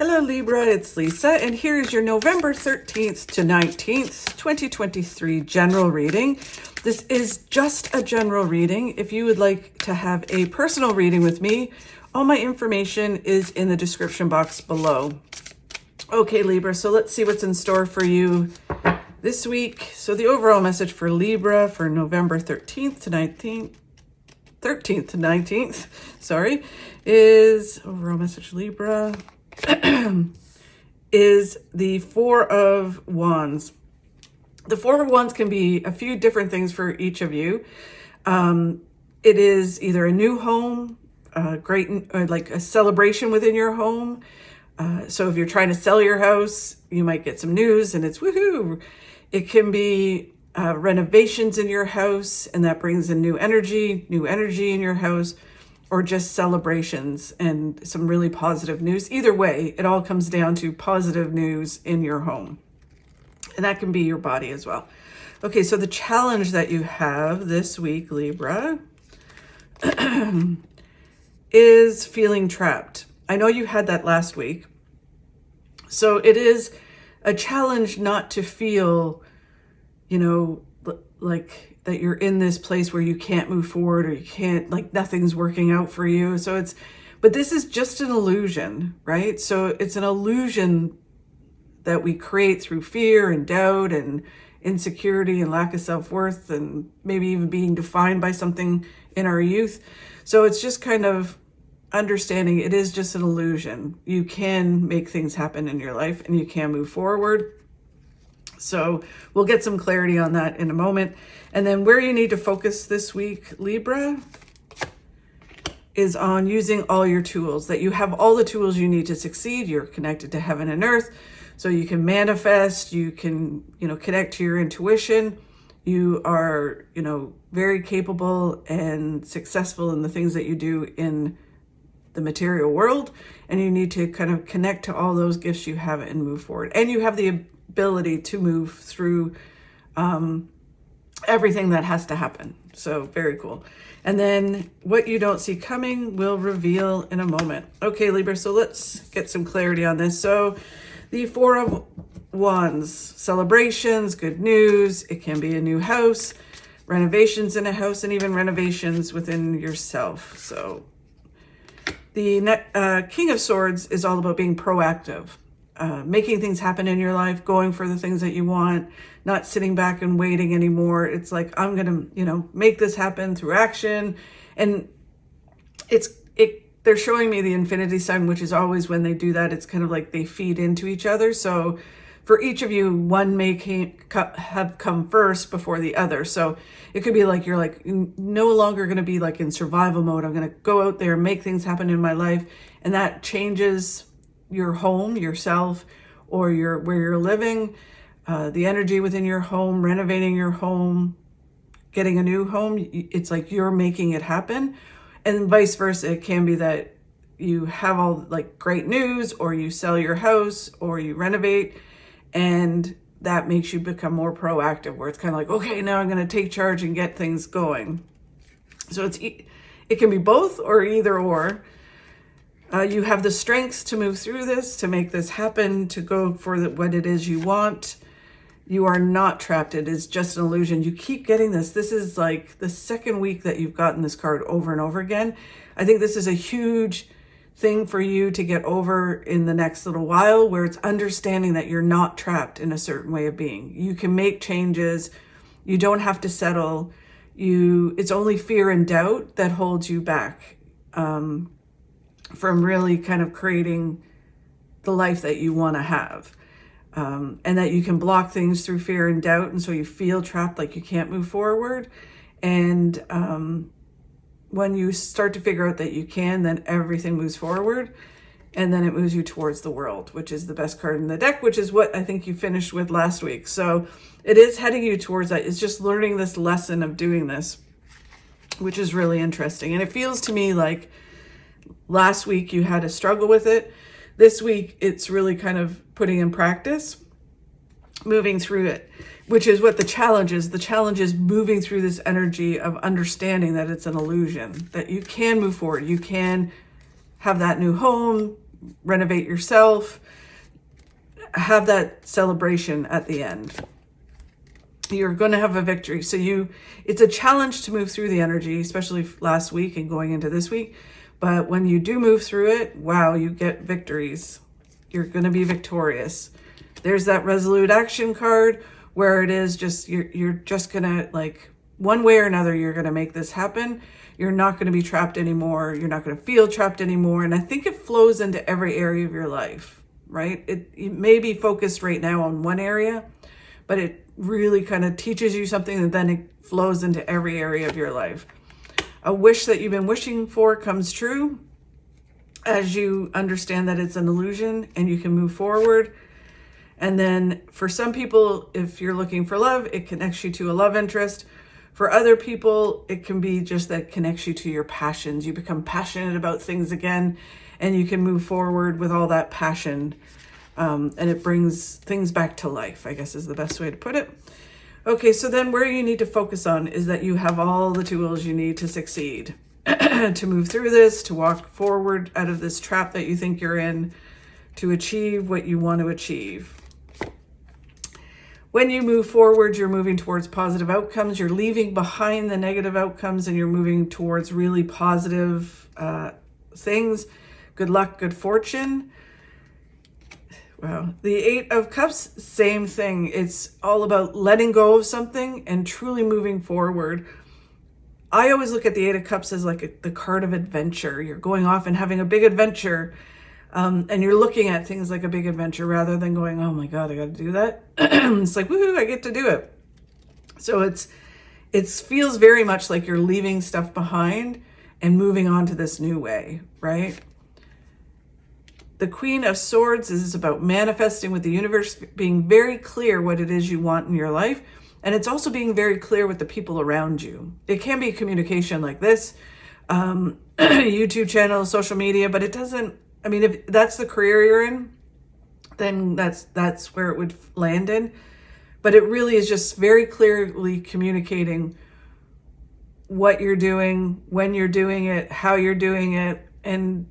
Hello Libra, it's Lisa, and here is your November 13th to 19th, 2023 general reading. This is just a general reading. If you would like to have a personal reading with me, all my information is in the description box below. Okay, Libra, so let's see what's in store for you this week. So the overall message for Libra for November 13th to 19th, is overall message Libra is the Four of Wands. The Four of Wands can be a few different things for each of you. It is either a new home, like a celebration within your home. So if you're trying to sell your house, you might get some news and it's woohoo. It can be renovations in your house, and that brings in new energy in your house, or just celebrations and some really positive news. Either way, it all comes down to positive news in your home. And that can be your body as well. Okay, so the challenge that you have this week, Libra, is feeling trapped. I know you had that last week. So it is a challenge not to feel, like that you're in this place where you can't move forward, or you can't, like nothing's working out for you. But this is just an illusion, right? So it's an illusion that we create through fear and doubt and insecurity and lack of self-worth, and maybe even being defined by something in our youth. So it's just kind of understanding it is just an illusion. You can make things happen in your life and you can move forward. So we'll get some clarity on that in a moment. And then where you need to focus this week, Libra, is on using all your tools, that you have all the tools you need to succeed. You're connected to heaven and earth, so you can manifest, you can, connect to your intuition. You are, very capable and successful in the things that you do in the material world. And you need to kind of connect to all those gifts you have and move forward. And you have the ability to move through everything that has to happen. So very cool. And then what you don't see coming will reveal in a moment. Okay, Libra, so let's get some clarity on this. So the Four of Wands, celebrations, good news. It can be a new house, renovations in a house, and even renovations within yourself. So the King of Swords is all about being proactive, making things happen in your life, going for the things that you want, not sitting back and waiting anymore. It's like, I'm going to, make this happen through action. And they're showing me the infinity sign, which is always when they do that, it's kind of like they feed into each other. So for each of you, one may have come first before the other. So it could be like, you're like no longer going to be like in survival mode. I'm going to go out there and make things happen in my life. And that changes your home, yourself, or where you're living, the energy within your home, renovating your home, getting a new home. It's like you're making it happen. And vice versa. It can be that you have all like great news, or you sell your house, or you renovate, and that makes you become more proactive, where it's kind of like, okay, now I'm going to take charge and get things going. So it can be both or either or. You have the strength to move through this, to make this happen, to go for what it is you want. You are not trapped. It is just an illusion. You keep getting this. This is like the second week that you've gotten this card over and over again. I think this is a huge thing for you to get over in the next little while, where it's understanding that you're not trapped in a certain way of being. You can make changes. You don't have to settle. It's only fear and doubt that holds you back from really kind of creating the life that you want to have. And that you can block things through fear and doubt. And so you feel trapped, like you can't move forward. And when you start to figure out that you can, then everything moves forward. And then it moves you towards the world, which is the best card in the deck, which is what I think you finished with last week. So it is heading you towards that. It's just learning this lesson of doing this, which is really interesting. And it feels to me like last week you had a struggle with it. This week, it's really kind of putting in practice, moving through it, which is what the challenge is. The challenge is moving through this energy of understanding that it's an illusion, that you can move forward. You can have that new home. renovate yourself, have that celebration at the end. You're going to have a victory. So it's a challenge to move through the energy, especially last week and going into this week. But when you do move through it, wow, you get victories. You're going to be victorious. There's that resolute action card where it is just, you're just going to, like, one way or another, you're going to make this happen. You're not going to be trapped anymore. You're not going to feel trapped anymore. And I think it flows into every area of your life, right? It may be focused right now on one area, but it really kind of teaches you something, and then it flows into every area of your life. A wish that you've been wishing for comes true as you understand that it's an illusion and you can move forward. And then for some people, if you're looking for love, it connects you to a love interest. For other people, it can be just that connects you to your passions. You become passionate about things again, and you can move forward with all that passion. And it brings things back to life, I guess is the best way to put it. Okay, so then where you need to focus on is that you have all the tools you need to succeed, to move through this, to walk forward out of this trap that you think you're in, to achieve what you want to achieve. When you move forward, you're moving towards positive outcomes. You're leaving behind the negative outcomes and you're moving towards really positive things. Good luck, good fortune. Wow. The Eight of Cups, same thing. It's all about letting go of something and truly moving forward. I always look at the Eight of Cups as like the card of adventure. You're going off and having a big adventure. And you're looking at things like a big adventure rather than going, oh my God, I got to do that. It's like, woohoo, I get to do it. So it feels very much like you're leaving stuff behind and moving on to this new way, right? The Queen of Swords is about manifesting with the universe, being very clear what it is you want in your life. And it's also being very clear with the people around you. It can be communication like this, YouTube channel, social media, but it doesn't, I mean, if that's the career you're in, then that's where it would land in. But it really is just very clearly communicating what you're doing, when you're doing it, how you're doing it, and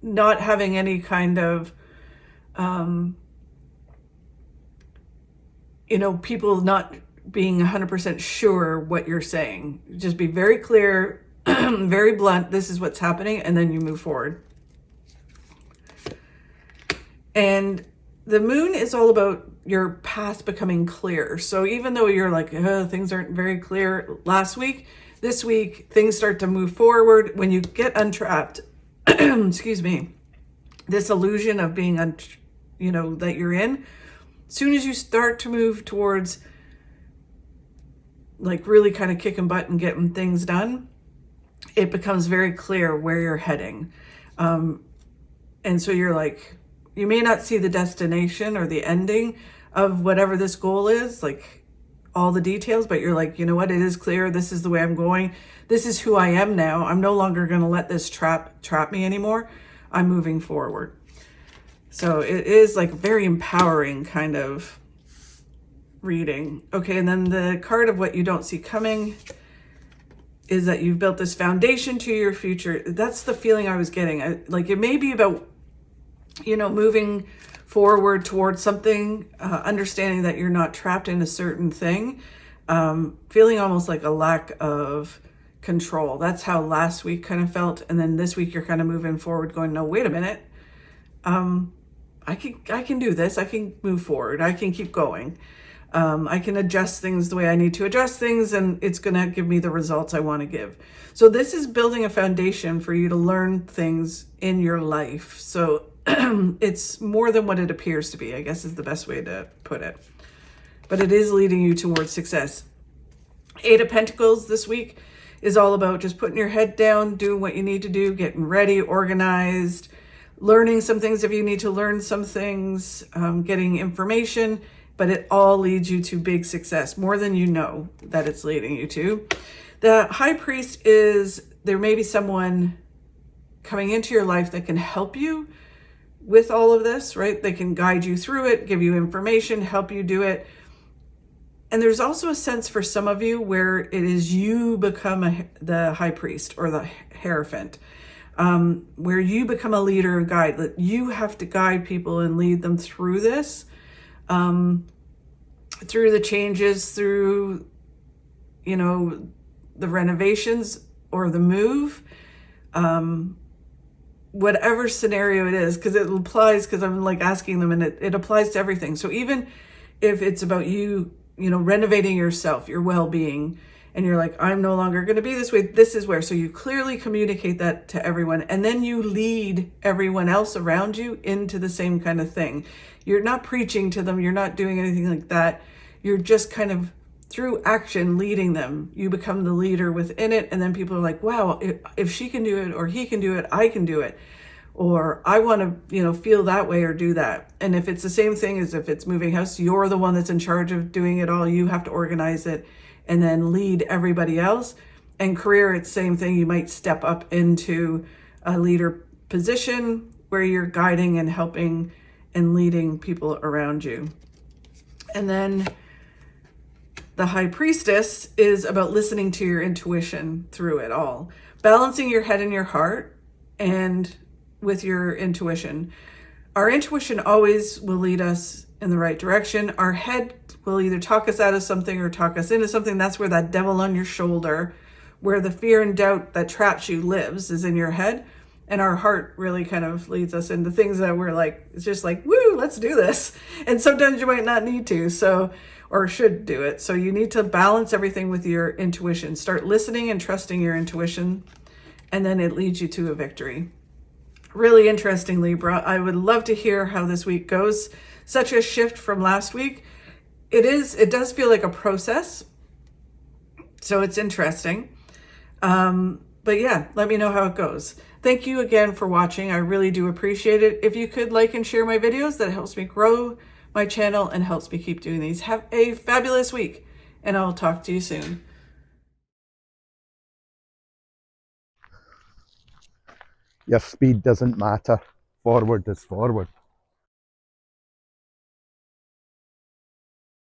not having any kind of, people not being 100% sure what you're saying. Just be very clear, very blunt. This is what's happening. And then you move forward. And the moon is all about your path becoming clear. So even though you're like, things aren't very clear last week, this week, things start to move forward. When you get untrapped, excuse me, this illusion of being, that you're in, as soon as you start to move towards like really kind of kicking butt and getting things done, it becomes very clear where you're heading. And so you're like, you may not see the destination or the ending of whatever this goal is, like all the details, but you're like, you know what, it is clear. This is the way I'm going. This is who I am now. I'm no longer going to let this trap me anymore. I'm moving forward. So it is like a very empowering kind of reading. Okay, and then the card of what you don't see coming is that you've built this foundation to your future. That's the feeling I was getting. Like it may be about, moving forward towards something, understanding that you're not trapped in a certain thing, feeling almost like a lack of control. That's how last week kind of felt. And then this week you're kind of moving forward going, no, wait a minute. I can do this. I can move forward. I can keep going. I can adjust things the way I need to adjust things, and it's going to give me the results I want to give. So this is building a foundation for you to learn things in your life. So it's more than what it appears to be, I guess is the best way to put it. But it is leading you towards success. Eight of Pentacles this week is all about just putting your head down, doing what you need to do, getting ready, organized, learning some things if you need to learn some things, getting information, but it all leads you to big success, more than you know that it's leading you to. The High Priest is, there may be someone coming into your life that can help you with all of this, right? They can guide you through it, give you information, help you do it. And there's also a sense for some of you where it is you become the High Priest or the Hierophant. where you become a leader and guide. That you have to guide people and lead them through this, through the changes, through, you know, the renovations or the move, whatever scenario it is, because it applies, because I'm like asking them, and it applies to everything. So even if it's about you, you know, renovating yourself, your well-being, and you're like, I'm no longer going to be this way, this is where. So you clearly communicate that to everyone, and then you lead everyone else around you into the same kind of thing. You're not preaching to them, you're not doing anything like that. You're just kind of through action leading them. You become the leader within it, and then people are like, wow, if she can do it, or he can do it, I can do it. Or I want to, you know, feel that way or do that. And if it's the same thing as if it's moving house, you're the one that's in charge of doing it all. You have to organize it and then lead everybody else. And career, it's the same thing. You might step up into a leader position where you're guiding and helping and leading people around you. And then the High Priestess is about listening to your intuition through it all, balancing your head and your heart and with your intuition. Our intuition always will lead us in the right direction. Our head will either talk us out of something or talk us into something. That's where that devil on your shoulder, where the fear and doubt that traps you lives, is in your head. And our heart really kind of leads us into things that we're like, it's just like, woo, let's do this. And sometimes you might not need to, so, or should do it. So you need to balance everything with your intuition. Start listening and trusting your intuition, and then it leads you to a victory. Really interesting, Libra. I would love to hear how this week goes. Such a shift from last week. It does feel like a process, so it's interesting. But yeah, let me know how it goes. Thank you again for watching. I really do appreciate it. If you could like and share my videos, that helps me grow my channel and helps me keep doing these. Have a fabulous week, and I'll talk to you soon. Your speed doesn't matter. Forward is forward.